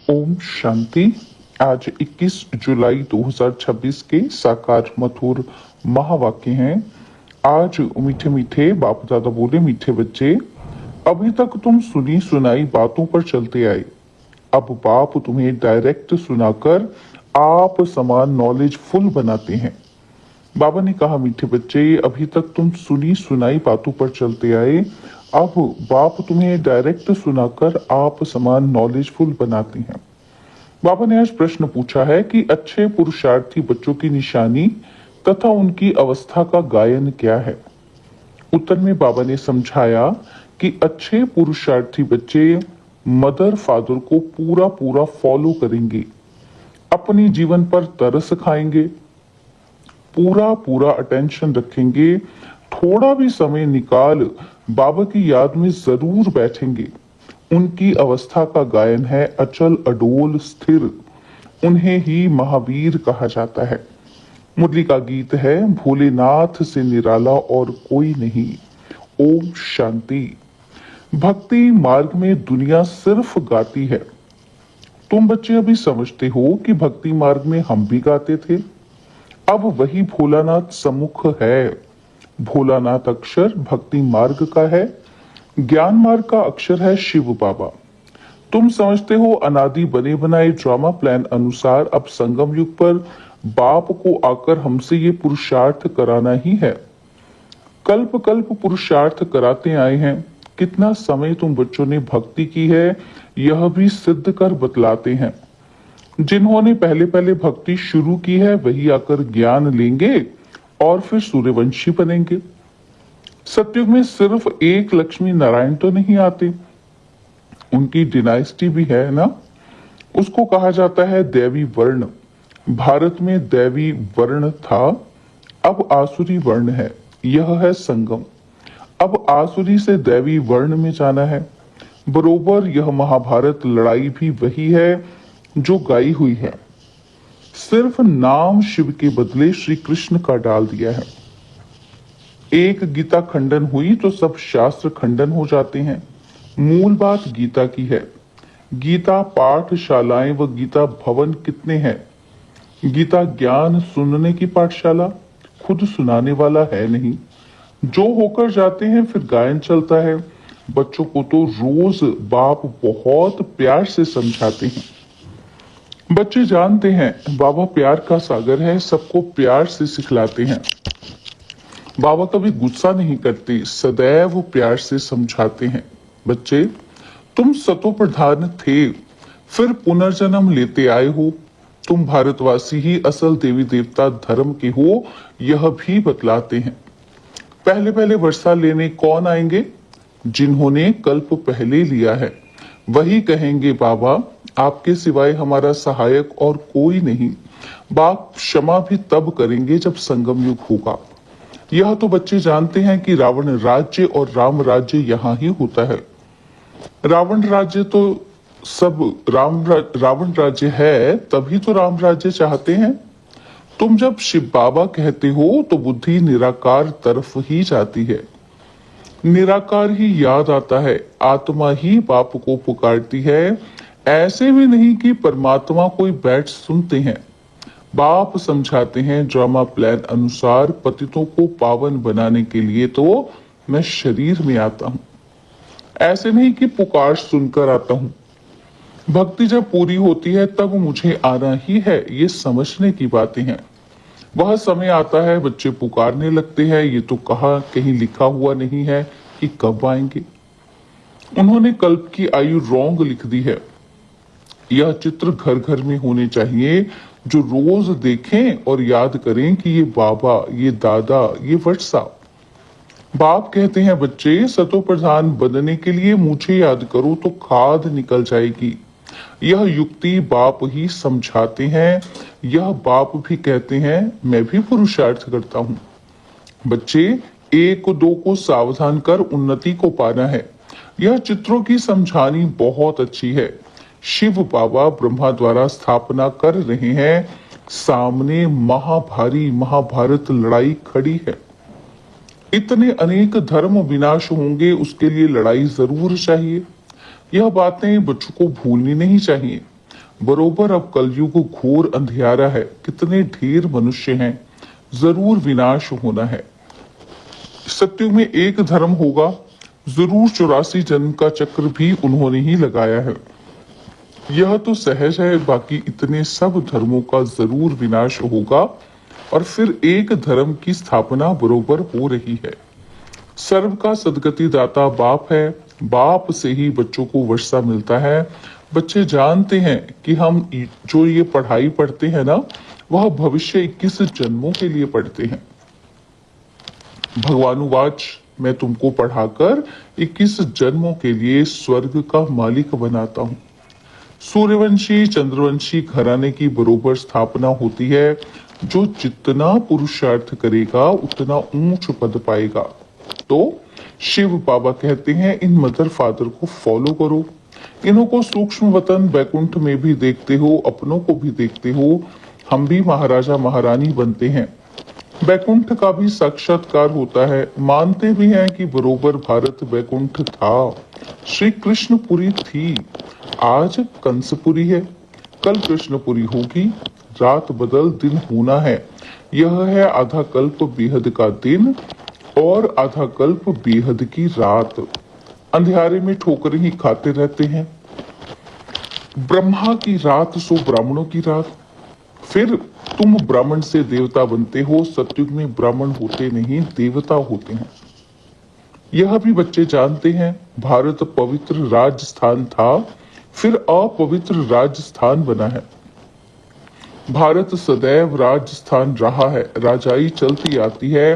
ओम शांति। आज 21 जुलाई 2026 के साकार मधुर महावाक्य हैं। आज मीठे मीठे बाप दादा बोले, मीठे बच्चे, अभी तक तुम सुनी सुनाई बातों पर चलते आए। अब बाप तुम्हें डायरेक्ट सुनाकर आप समान नॉलेज फुल बनाते हैं। बाबा ने कहा, मीठे बच्चे, अभी तक तुम सुनी सुनाई बातों पर चलते आए। अब बाप तुम्हें डायरेक्ट सुनाकर आप समान नॉलेजफुल बनाते हैं। बाबा ने आज प्रश्न पूछा है कि अच्छे पुरुषार्थी बच्चों की निशानी तथा उनकी अवस्था का गायन क्या है। उत्तर में बाबा ने समझाया कि अच्छे पुरुषार्थी बच्चे मदर फादर को पूरा पूरा फॉलो करेंगे, अपने जीवन पर तरस खाएंगे, पूरा पूरा अटेंशन रखेंगे, थोड़ा भी समय निकाल बाबा की याद में जरूर बैठेंगे। उनकी अवस्था का गायन है अचल अडोल स्थिर। उन्हें ही महावीर कहा जाता है। मुरली का गीत है, भोलेनाथ से निराला और कोई नहीं। ओम शांति। भक्ति मार्ग में दुनिया सिर्फ गाती है। तुम बच्चे अभी समझते हो कि भक्ति मार्ग में हम भी गाते थे। अब वही भोलानाथ सम्मुख है। भोलानाथ अक्षर भक्ति मार्ग का है, ज्ञान मार्ग का अक्षर है शिव बाबा। तुम समझते हो अनादि बने बनाए ड्रामा प्लान अनुसार अब संगम युग पर बाप को आकर हमसे ये पुरुषार्थ कराना ही है। कल्प कल्प पुरुषार्थ कराते आए हैं। कितना समय तुम बच्चों ने भक्ति की है यह भी सिद्ध कर बतलाते हैं। जिन्होंने पहले पहले भक्ति शुरू की है वही आकर ज्ञान लेंगे और फिर सूर्यवंशी बनेंगे। सतयुग में सिर्फ एक लक्ष्मी नारायण तो नहीं आते, उनकी डिनाइस्टी भी है ना। उसको कहा जाता है दैवी वर्ण। भारत में दैवी वर्ण था, अब आसुरी वर्ण है। यह है संगम। अब आसुरी से दैवी वर्ण में जाना है। बरोबर यह महाभारत लड़ाई भी वही है जो गाई हुई है। सिर्फ नाम शिव के बदले श्री कृष्ण का डाल दिया है। एक गीता खंडन हुई तो सब शास्त्र खंडन हो जाते हैं। मूल बात गीता की है। गीता पाठशालाएं व गीता भवन कितने हैं। गीता ज्ञान सुनने की पाठशाला, खुद सुनाने वाला है नहीं। जो होकर जाते हैं फिर गायन चलता है। बच्चों को तो रोज बाप बहुत प्यार से समझाते हैं। बच्चे जानते हैं बाबा प्यार का सागर है, सबको प्यार से सिखलाते हैं। बाबा कभी गुस्सा नहीं करते, सदैव प्यार से समझाते हैं। बच्चे, तुम सतो प्रधान थे, फिर पुनर्जन्म लेते आए हो। तुम भारतवासी ही असल देवी देवता धर्म के हो, यह भी बतलाते हैं। पहले पहले वर्षा लेने कौन आएंगे? जिन्होंने कल्प पहले लिया है। वही कहेंगे, बाबा आपके सिवाय हमारा सहायक और कोई नहीं। बाप क्षमा भी तब करेंगे जब संगम युग होगा। यह तो बच्चे जानते हैं कि रावण राज्य और राम राज्य यहाँ ही होता है। रावण राज्य तो सब रावण राज्य है, तभी तो राम राज्य चाहते हैं। तुम जब शिव बाबा कहते हो तो बुद्धि निराकार तरफ ही जाती है। निराकार ही याद आता है, आत्मा ही बाप को पुकारती है। ऐसे भी नहीं कि परमात्मा कोई बैठ सुनते हैं। बाप समझाते हैं ड्रामा प्लान अनुसार पतितों को पावन बनाने के लिए तो मैं शरीर में आता हूँ। ऐसे नहीं कि पुकार सुनकर आता हूँ। भक्ति जब पूरी होती है तब मुझे आना ही है, ये समझने की बातें हैं। वह समय आता है बच्चे पुकारने लगते हैं, ये तो कहा कहीं लिखा हुआ नहीं है कि कब आएंगे। उन्होंने कल्प की आयु रॉन्ग लिख दी है। यह चित्र घर घर में होने चाहिए, जो रोज देखें और याद करें कि ये बाबा, ये दादा, ये वर्षा। बाप कहते हैं बच्चे, सतो प्रधान बनने के लिए मुझे याद करो तो खाद निकल जाएगी। यह युक्ति बाप ही समझाते हैं। यह बाप भी कहते हैं, मैं भी पुरुषार्थ करता हूँ। बच्चे, एक दो को सावधान कर उन्नति को पाना है। यह चित्रों की समझानी बहुत अच्छी है। शिव बाबा ब्रह्मा द्वारा स्थापना कर रहे हैं। सामने महाभारी महाभारत लड़ाई खड़ी है। इतने अनेक धर्म विनाश होंगे, उसके लिए लड़ाई जरूर चाहिए। यह बातें बच्चों को भूलनी नहीं चाहिए। बरोबर अब कलयुग घोर अंधियारा है, कितने ढेर मनुष्य हैं, जरूर विनाश होना है। सत्युग में एक धर्म होगा, जरूर 84 जन्म का चक्र भी उन्होंने ही लगाया है। यह तो सहज है, बाकी इतने सब धर्मों का जरूर विनाश होगा और फिर एक धर्म की स्थापना बरोबर हो रही है। सर्व का सदगति दाता बाप है, बाप से ही बच्चों को वर्षा मिलता है। बच्चे जानते हैं कि हम जो ये पढ़ाई पढ़ते हैं ना, वह भविष्य 21 जन्मों के लिए पढ़ते हैं। भगवानुवाच, मैं तुमको पढ़ाकर 21 जन्मों के लिए स्वर्ग का मालिक बनाता हूँ। सूर्यवंशी चंद्रवंशी घराने की बरोबर स्थापना होती है। जो जितना पुरुषार्थ करेगा उतना ऊंच पद पाएगा। तो शिव बाबा कहते हैं इन मदर फादर को फॉलो करो। इन्हों को सूक्ष्म वतन बैकुंठ में भी देखते हो, अपनों को भी देखते हो। हम भी महाराजा महारानी बनते हैं। बैकुंठ का भी साक्षात्कार होता है। मानते भी हैं कि बरोबर भारत बैकुंठ था, श्री कृष्णपुरी थी। आज कंसपुरी है, कल कृष्णपुरी होगी। रात बदल दिन होना है। यह है आधा कल्प बेहद का दिन और आधा कल्प बेहद की रात। अंधियारे में ठोकरें ही खाते रहते हैं। ब्रह्मा की रात सो ब्राह्मणों की रात। फिर तुम ब्राह्मण से देवता बनते हो। सतयुग में ब्राह्मण होते नहीं, देवता होते हैं। यह भी बच्चे जानते हैं। भारत पवित्र राजस्थान था, फिर अपवित्र राजस्थान बना है। भारत सदैव राजस्थान रहा है। राजाई चलती आती है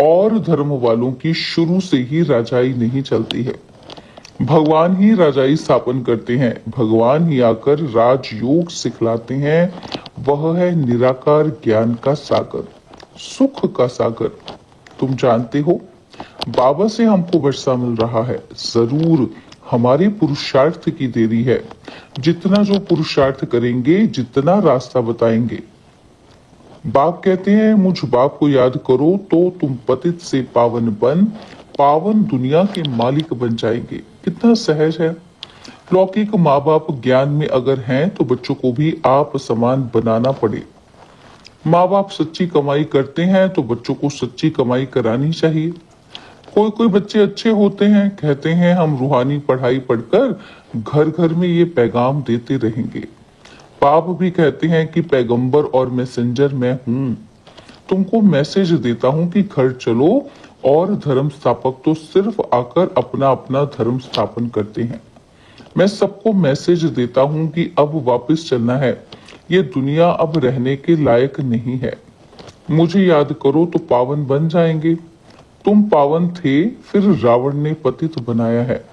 और धर्म वालों की शुरू से ही राजाई नहीं चलती है। भगवान ही राजाई स्थापन करते हैं। भगवान ही आकर राजयोग सिखलाते हैं। वह है निराकार ज्ञान का सागर, सुख का सागर। तुम जानते हो बाबा से हमको वर्षा मिल रहा है। जरूर हमारे पुरुषार्थ की देरी है। जितना जो पुरुषार्थ करेंगे, जितना रास्ता बताएंगे। बाप कहते हैं मुझ बाप को याद करो तो तुम पतित से पावन बन पावन दुनिया के मालिक बन जाएंगे। कितना सहज है। लौकिक माँ बाप ज्ञान में अगर हैं तो बच्चों को भी आप समान बनाना पड़े। माँ बाप सच्ची कमाई करते हैं तो बच्चों को सच्ची कमाई करानी चाहिए। कोई कोई बच्चे अच्छे होते हैं, कहते हैं हम रूहानी पढ़ाई पढ़कर घर घर में ये पैगाम देते रहेंगे। बाप भी कहते हैं कि पैगंबर और मैसेंजर मैं हूँ। तुमको मैसेज देता हूँ कि घर चलो, और धर्म स्थापक तो सिर्फ आकर अपना अपना धर्म स्थापन करते हैं। मैं सबको मैसेज देता हूँ कि अब वापस चलना है। ये दुनिया अब रहने के लायक नहीं है। मुझे याद करो तो पावन बन जाएंगे। तुम पावन थे, फिर रावण ने पतित बनाया है।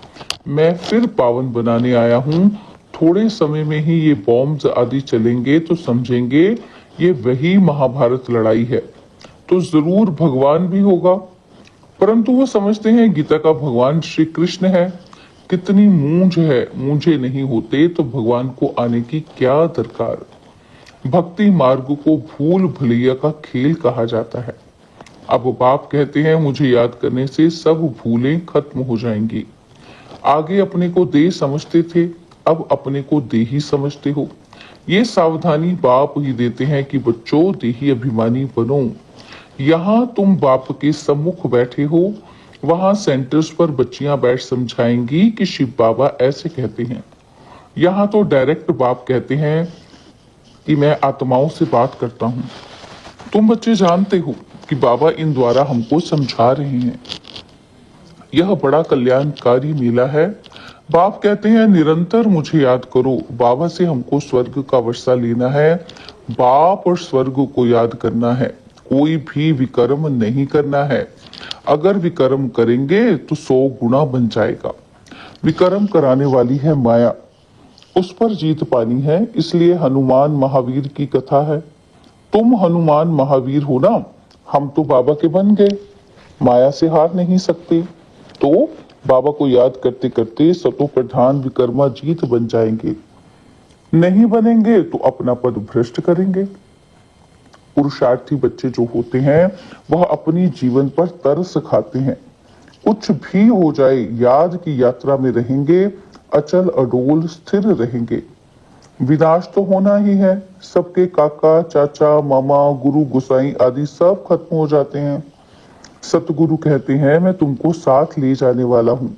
मैं फिर पावन बनाने आया हूँ। थोड़े समय में ही ये बॉम्ब्स आदि चलेंगे तो समझेंगे ये वही महाभारत लड़ाई है। तो जरूर भगवान भी होगा, परंतु वो समझते हैं गीता का भगवान श्री कृष्ण है। कितनी मूंझ है, मूंझे नहीं होते तो भगवान को आने की क्या दरकार। भक्ति मार्ग को भूल भुलैया का खेल कहा जाता है। अब बाप कहते हैं मुझे याद करने से सब भूलें खत्म हो जाएंगी। आगे अपने को देह समझते थे, अब अपने को देही समझते हो। ये सावधानी बाप ही देते हैं कि बच्चों देही अभिमानी बनो। यहाँ तुम बाप के सम्मुख बैठे हो, वहां सेंटर्स पर बच्चियां बैठ समझाएंगी कि शिव बाबा ऐसे कहते हैं। यहाँ तो डायरेक्ट बाप कहते हैं कि मैं आत्माओं से बात करता हूँ। तुम बच्चे जानते हो कि बाबा इन द्वारा हमको समझा रहे हैं। यह बड़ा कल्याणकारी मेला है। बाप कहते हैं निरंतर मुझे याद करो। बाबा से हमको स्वर्ग का वर्षा लेना है। बाप और स्वर्ग को याद करना है। कोई भी विकर्म नहीं करना है। अगर विकर्म करेंगे तो 100 गुना बन जाएगा। विकर्म कराने वाली है माया, उस पर जीत पानी है। इसलिए हनुमान महावीर की कथा है। तुम हनुमान महावीर हो ना, हम तो बाबा के बन गए, माया से हार नहीं सकते। तो बाबा को याद करते करते सतो प्रधान विकर्मा जीत बन जाएंगे। नहीं बनेंगे तो अपना पद भ्रष्ट करेंगे। पुरुषार्थी बच्चे जो होते हैं वह अपनी जीवन पर तरस खाते हैं। कुछ भी हो जाए याद की यात्रा में रहेंगे, अचल अडोल स्थिर रहेंगे। विनाश तो होना ही है। सबके काका चाचा मामा गुरु गोसाई आदि सब खत्म हो जाते हैं। सतगुरु कहते हैं मैं तुमको साथ ले जाने वाला हूँ।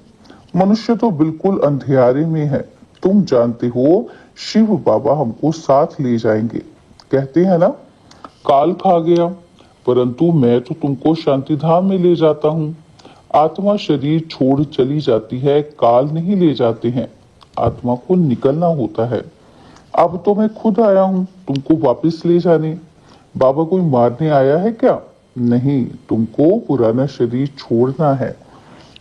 मनुष्य तो बिल्कुल अंधियारे में है। तुम जानते हो शिव बाबा हमको साथ ले जाएंगे। कहते हैं ना, काल खा गया, परंतु मैं तो तुमको शांति धाम में ले जाता हूँ। आत्मा शरीर छोड़ चली जाती है, काल नहीं ले जाते हैं। आत्मा को निकलना होता है। अब तो मैं खुद आया हूँ तुमको वापस ले जाने। बाबा कोई मारने आया है क्या? नहीं, तुमको पुराना शरीर छोड़ना है।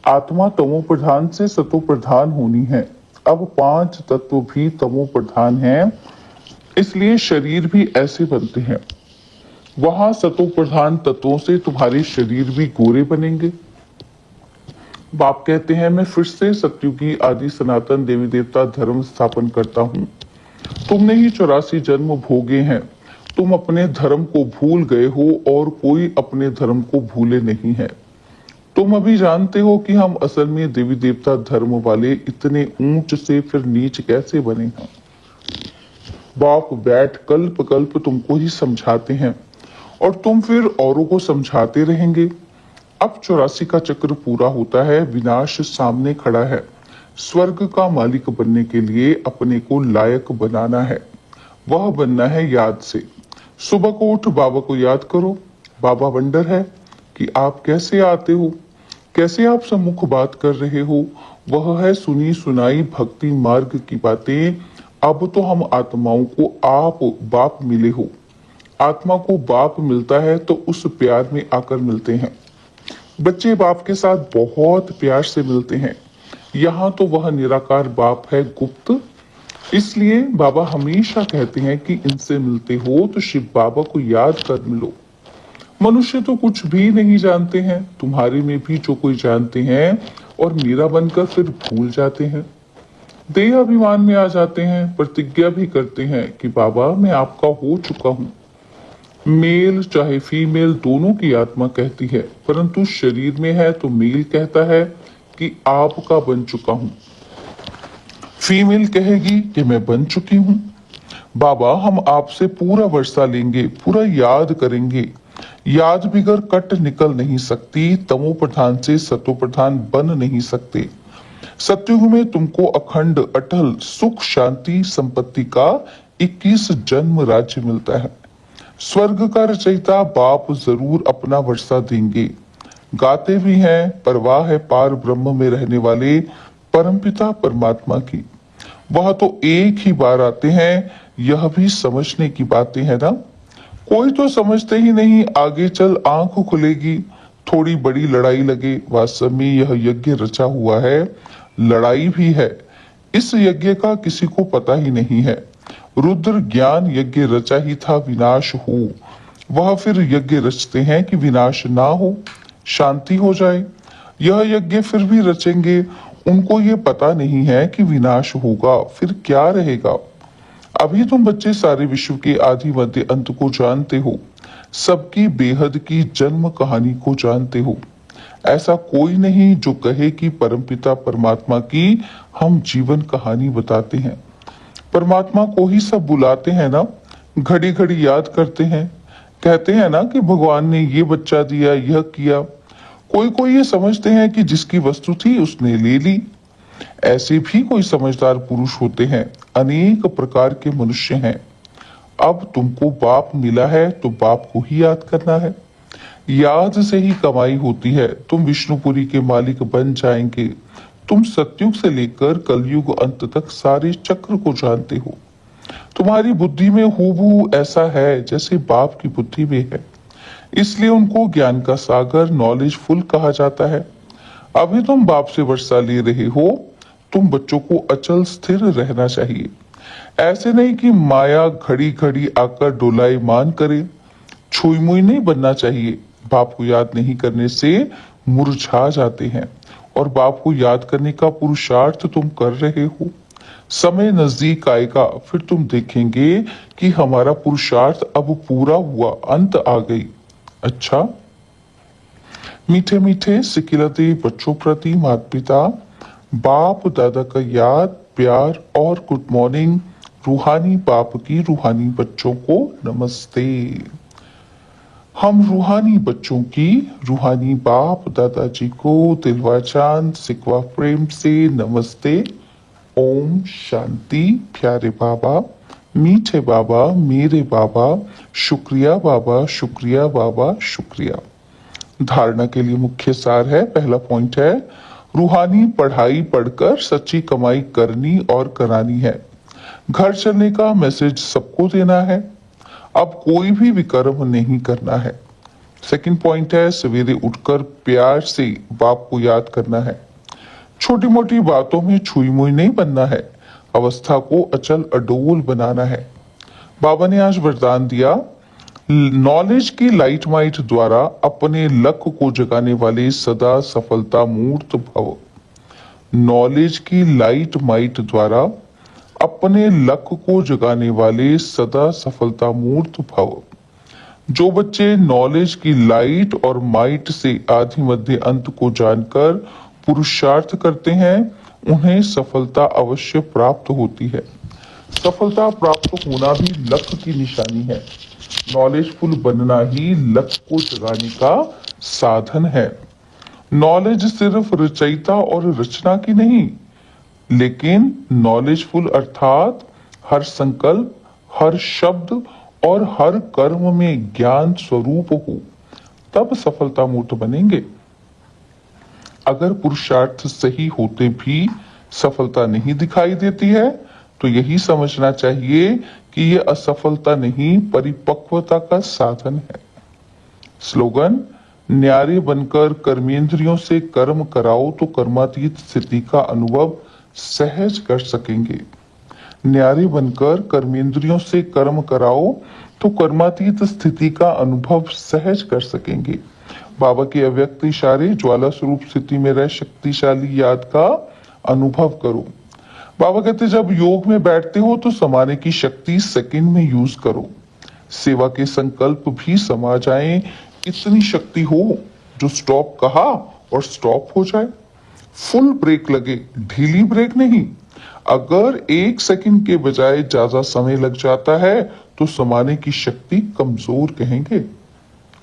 आत्मा तमो प्रधान से सतो प्रधान होनी है। अब 5 तत्व भी तमो प्रधान हैं, इसलिए शरीर भी ऐसे बनते हैं। वहां सतो प्रधान तत्वों से तुम्हारे शरीर भी गोरे बनेंगे। बाप कहते हैं मैं फिर से सत्युगी आदि सनातन देवी देवता धर्म स्थापन करता हूँ। तुमने ही 84 जन्म भोगे हैं। तुम अपने धर्म को भूल गए हो और कोई अपने धर्म को भूले नहीं है। तुम अभी जानते हो कि हम असल में देवी देवता धर्म वाले इतने ऊंच से फिर नीच कैसे बने हैं। बाप बैठ कल्प कल्प तुमको ही समझाते हैं और तुम फिर औरों को समझाते रहेंगे। अब 84 का चक्र पूरा होता है, विनाश सामने खड़ा है। स्वर्ग का मालिक बनने के लिए अपने को लायक बनाना है। वह बनना है याद से। सुबह को उठ बाबा को याद करो। बाबा वंडर है कि आप कैसे आते हो, कैसे आप सम्मुख बात कर रहे हो। वह है सुनी सुनाई भक्ति मार्ग की बातें। अब तो हम आत्माओं को आप बाप मिले हो। आत्मा को बाप मिलता है तो उस प्यार में आकर मिलते हैं। बच्चे बाप के साथ बहुत प्यार से मिलते हैं। यहाँ तो वह निराकार बाप है, गुप्त। इसलिए बाबा हमेशा कहते हैं कि इनसे मिलते हो तो शिव बाबा को याद कर मिलो। मनुष्य तो कुछ भी नहीं जानते हैं, तुम्हारे में भी जो कोई जानते हैं और मेरा बनकर फिर भूल जाते हैं। देह अभिमान में आ जाते हैं, प्रतिज्ञा भी करते हैं कि बाबा मैं आपका हो चुका हूँ। मेल चाहे फीमेल दोनों की आत्मा कहती है, परंतु शरीर में है तो मेल कहता है कि आपका बन चुका हूं। फीमेल कहेगी कि मैं बन चुकी हूं। बाबा हम आपसे पूरा वर्षा लेंगे, पूरा याद करेंगे। याद बिगर कट निकल नहीं सकती। तमो प्रधान से सतो प्रधान बन नहीं सकते। सतयुग में तुमको अखंड अटल सुख शांति संपत्ति का 21 जन्म राज्य मिलता है। स्वर्ग का रचयिता बाप जरूर अपना वर्षा देंगे। गाते भी हैं, परवाह है पार ब्रह्म में रहने वाले परमपिता परमात्मा की। वह तो एक ही बार आते हैं, यह भी समझने की बातें है ना। कोई तो समझते ही नहीं, आगे चल आंख खुलेगी, थोड़ी बड़ी लड़ाई लगे। वास्तव में यह यज्ञ रचा हुआ है, लड़ाई भी है। इस यज्ञ का किसी को पता ही नहीं है। रुद्र ज्ञान यज्ञ रचा ही था, विनाश हो। वह फिर यज्ञ रचते हैं कि विनाश ना हो, शांति हो जाए। यह यज्ञ फिर भी रचेंगे, उनको ये पता नहीं है कि विनाश होगा, फिर क्या रहेगा। अभी तुम बच्चे सारे विश्व के आदि मध्य अंत को जानते हो, सबकी बेहद की जन्म कहानी को जानते हो। ऐसा कोई नहीं जो कहे कि परमपिता परमात्मा की हम जीवन कहानी बताते हैं। परमात्मा को ही सब बुलाते हैं ना, घड़ी घड़ी याद करते हैं। कहते हैं ना कि भगवान ने ये बच्चा दिया, यह किया। कोई कोई ये समझते हैं कि जिसकी वस्तु थी उसने ले ली। ऐसे भी कोई समझदार पुरुष होते हैं। अनेक प्रकार के मनुष्य हैं। अब तुमको बाप मिला है तो बाप को ही याद करना है। याद से ही कमाई होती है। तुम विष्णुपुरी के मालिक बन जाएंगे। तुम सतयुग से लेकर कलयुग अंत तक सारे चक्र को जानते हो। तुम्हारी बुद्धि में हूबहू ऐसा है जैसे बाप की बुद्धि में है। इसलिए उनको ज्ञान का सागर नॉलेज फुल कहा जाता है। अभी तुम बाप से वर्षा ले रहे हो। तुम बच्चों को अचल स्थिर रहना चाहिए। ऐसे नहीं कि माया घड़ी घड़ी आकर डोलाई मान करे। छुई मुई नहीं बनना चाहिए। बाप को याद नहीं करने से मुरझा जाते हैं और बाप को याद करने का पुरुषार्थ तुम कर रहे हो। समय नजदीक आएगा, फिर तुम देखेंगे कि हमारा पुरुषार्थ अब पूरा हुआ, अंत आ गई। अच्छा, मीठे मीठे सिकिलते बच्चों प्रति माता पिता बाप दादा का याद प्यार और गुड मॉर्निंग रूहानी बाप की रूहानी बच्चों को नमस्ते। हम रूहानी बच्चों की रूहानी बाप दादाजी को दिलवा चांद सिकवा प्रेम से नमस्ते। ओम शांति। प्यारे बाबा, मीठे बाबा, मेरे बाबा, शुक्रिया बाबा, शुक्रिया बाबा, शुक्रिया। धारणा के लिए मुख्य सार है, पहला पॉइंट है, रूहानी पढ़ाई पढ़कर सच्ची कमाई करनी और करानी है। घर चलने का मैसेज सबको देना है। अब कोई भी विकर्म नहीं करना है। सेकंड पॉइंट है, सवेरे उठकर प्यार से बाप को याद करना है। छोटी मोटी बातों में छुई मुई नहीं बनना है। अवस्था को अचल अडोल बनाना है। बाबा ने आज वरदान दिया, नॉलेज की लाइट माइट द्वारा अपने लक्ष्य को जगाने वाले सदा सफलता मूर्त भव। नॉलेज की लाइट माइट द्वारा अपने लक्ष्य को जगाने वाले सदा सफलता मूर्त भव। जो बच्चे नॉलेज की लाइट और माइट से आदि मध्य अंत को जानकर पुरुषार्थ करते हैं, उन्हें सफलता अवश्य प्राप्त होती है। सफलता प्राप्त होना भी लक्ष्य की निशानी है। नॉलेजफुल बनना ही लक्ष्य को जगाने का साधन है। नॉलेज सिर्फ रचयिता और रचना की नहीं, लेकिन नॉलेजफुल अर्थात हर संकल्प, हर शब्द और हर कर्म में ज्ञान स्वरूप हो, तब सफलता मूर्त बनेंगे। अगर पुरुषार्थ सही होते भी सफलता नहीं दिखाई देती है, तो यही समझना चाहिए कि यह असफलता नहीं, परिपक्वता का साधन है। स्लोगन, न्यारे बनकर कर्मेंद्रियों से कर्म कराओ तो कर्मातीत स्थिति का अनुभव सहज कर सकेंगे। न्यारे बनकर कर्मेंद्रियों से कर्म कराओ तो कर्मातीत स्थिति का अनुभव सहज कर सकेंगे। बाबा के अव्यक्त इशारे, ज्वाला स्वरूप स्थिति में रह शक्तिशाली याद का अनुभव करो। बाबा कहते, जब योग में बैठते हो तो समाने की शक्ति सेकंड में यूज करो। सेवा के संकल्प भी समा जाएं, इतनी शक्ति हो जो स्टॉप कहा और स्टॉप हो जाए। फुल ब्रेक लगे, ढीली ब्रेक नहीं। अगर 1 सेकंड के बजाय ज्यादा समय लग जाता है तो समाने की शक्ति कमजोर कहेंगे।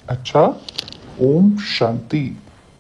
अच्छा, ओम शांति।